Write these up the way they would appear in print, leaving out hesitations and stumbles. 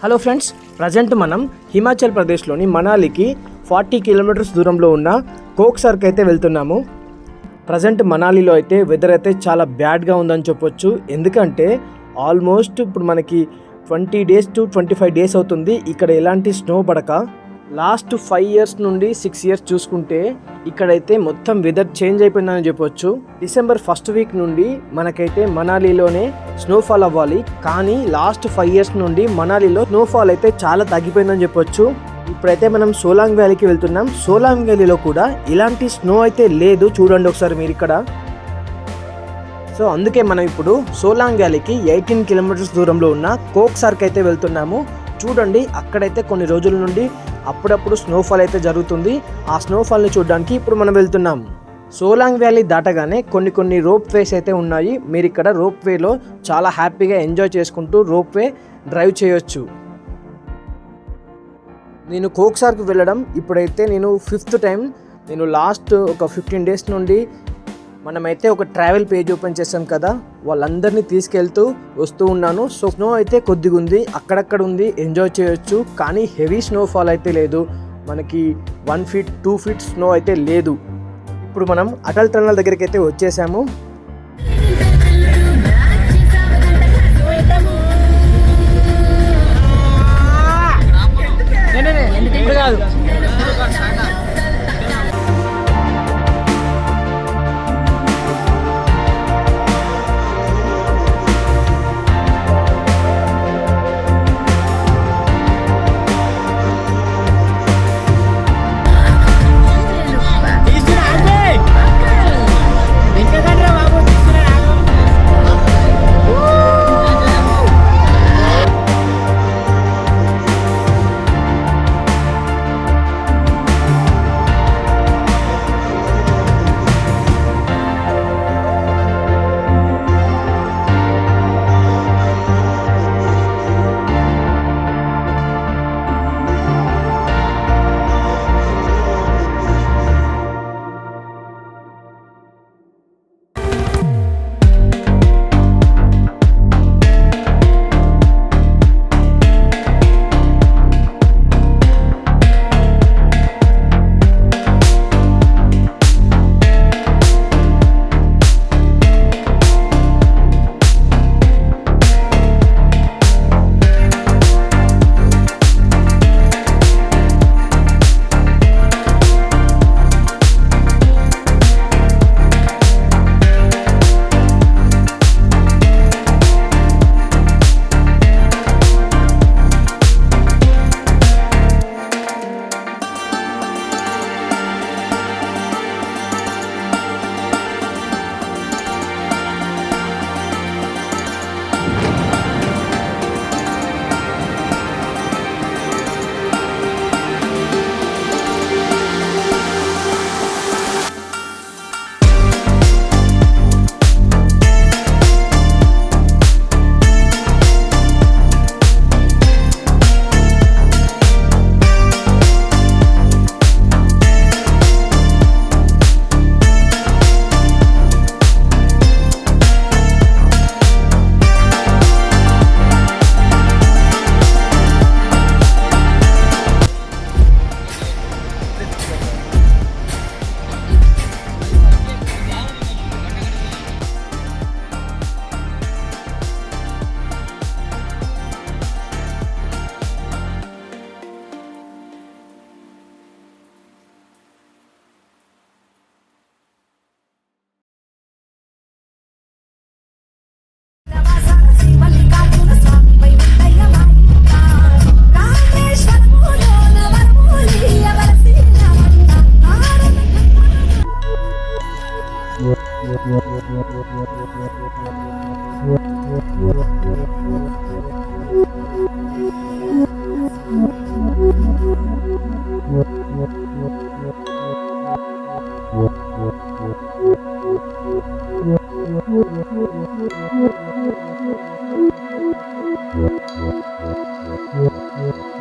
Hello friends, present మనం హిమాచల్ ప్రదేశ్లోని మనాలికి 40 kilometres దూరంలో ఉన్న కోక్సర్కి అయితే వెళ్తున్నాము. ప్రజెంట్ మనాలిలో అయితే వెదర్ అయితే చాలా బ్యాడ్గా ఉందని చెప్పొచ్చు. ఎందుకంటే ఆల్మోస్ట్ ఇప్పుడు మనకి 20 days to 25 days అవుతుంది ఇక్కడ ఎలాంటి స్నో పడక. లాస్ట్ 5 years నుండి 6 years చూసుకుంటే ఇక్కడైతే మొత్తం వెదర్ చేంజ్ అయిపోయిందని చెప్పొచ్చు. డిసెంబర్ 1st week నుండి మనకైతే మనాలిలోనే స్నోఫాల్ అవ్వాలి, కానీ లాస్ట్ 5 years నుండి మనాలిలో స్నోఫాల్ అయితే చాలా తగ్గిపోయిందని చెప్పొచ్చు. ఇప్పుడైతే మనం సోలాంగ్ వ్యాలీకి వెళ్తున్నాం. సోలాంగ్ వ్యాలీలో కూడా ఇలాంటి స్నో అయితే లేదు, చూడండి ఒకసారి మీరు ఇక్కడ. సో అందుకే మనం ఇప్పుడు సోలాంగ్ వ్యాలీకి 18 kilometers దూరంలో ఉన్న కోక్సర్కి అయితే వెళ్తున్నాము. చూడండి, అక్కడైతే కొన్ని రోజుల నుండి అప్పుడప్పుడు స్నోఫాల్ అయితే జరుగుతుంది. ఆ స్నోఫాల్ని చూడడానికి ఇప్పుడు మనం వెళ్తున్నాం. సోలాంగ్ వ్యాలీ దాటగానే కొన్ని రోప్ వేస్ అయితే ఉన్నాయి. మీరు ఇక్కడ రోప్ వేలో చాలా హ్యాపీగా ఎంజాయ్ చేసుకుంటూ రోప్ వే డ్రైవ్ చేయొచ్చు. నేను కోక్సర్కి వెళ్ళడం ఇప్పుడైతే నేను 5th time. నేను లాస్ట్ ఒక 15 days నుండి మనమైతే ఒక ట్రావెల్ పేజ్ ఓపెన్ చేసాం కదా, వాళ్ళందరినీ తీసుకెళ్తూ వస్తూ ఉన్నాను. సో స్నో అయితే కొద్దిగా ఉంది, అక్కడక్కడ ఉంది, ఎంజాయ్ చేయొచ్చు. కానీ హెవీ స్నోఫాల్ అయితే లేదు, మనకి 1 feet 2 feet స్నో అయితే లేదు. ఇప్పుడు మనం అటల్ టన్నల్ దగ్గరికి అయితే వచ్చేసాము.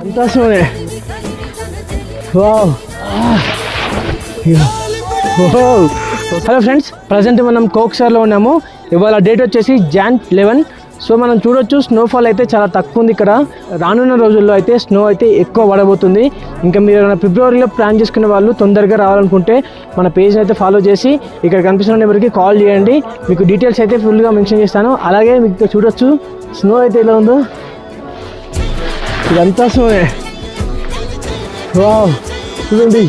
అంతాసోనే వావ్. హలో ఫ్రెండ్స్, ప్రజెంట్ మనం కోక్సర్లో ఉన్నాము. ఇవాళ డేట్ వచ్చేసి Jan 11, సో మనం చూడొచ్చు స్నోఫాల్ అయితే చాలా తక్కువ ఉంది ఇక్కడ. రానున్న రోజుల్లో అయితే స్నో అయితే ఎక్కువ పడబోతుంది. ఇంకా మీరు ఫిబ్రవరిలో ప్లాన్ చేసుకునే వాళ్ళు తొందరగా రావాలనుకుంటే మన పేజ్ని అయితే ఫాలో చేసి ఇక్కడ కనిపిస్తున్న నెంబర్కి కాల్ చేయండి. మీకు డీటెయిల్స్ అయితే ఫుల్గా మెన్షన్ చేస్తాను. అలాగే మీకు చూడొచ్చు స్నో అయితే ఎలా ఉందో. ఇదంతా స్నోయే. వావ్ చూడండి.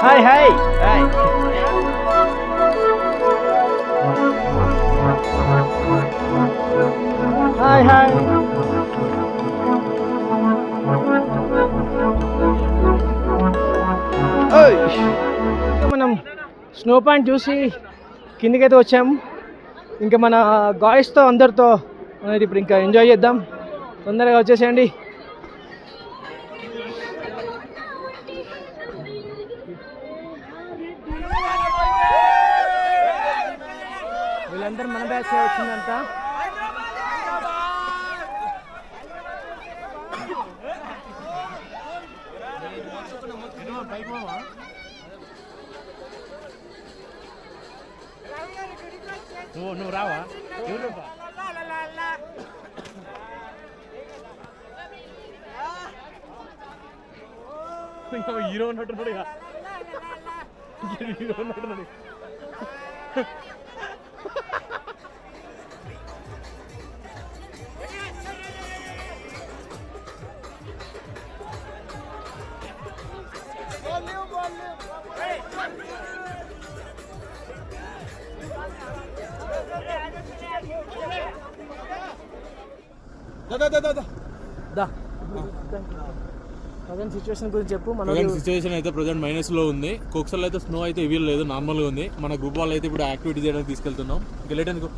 Hi hi hi. Hi hi. మనం స్నో పాయింట్ చూసి కిందికైతే వచ్చాము. ఇంకా మన గాయస్తో అందరితో అనేది ఇప్పుడు ఇంకా ఎంజాయ్ చేద్దాం. తొందరగా వచ్చేసేయండి. వీళ్ళందరూ మన బ్యాచ్ వచ్చిందంట. నువ్వు రావా? హీరో ఉన్నట్టున్నాడు. హీరో ఉన్నట్టున్నాడు. ప్రజెంట్ సిచ్యువేషన్ గురించి చెప్పు. ప్రజెంట్ సిచ్యువేషన్ అయితే ప్రజెంట్ మైనస్లో ఉంది. కోక్సల్ అయితే స్నో అయితే ఇవి లేదు, నార్మల్గా ఉంది. మన గ్రూప్ వాళ్ళు అయితే ఇప్పుడు యాక్టివిటీ చేయడానికి తీసుకెళ్తున్నాం. ఇంకా లేట్ అనుకో.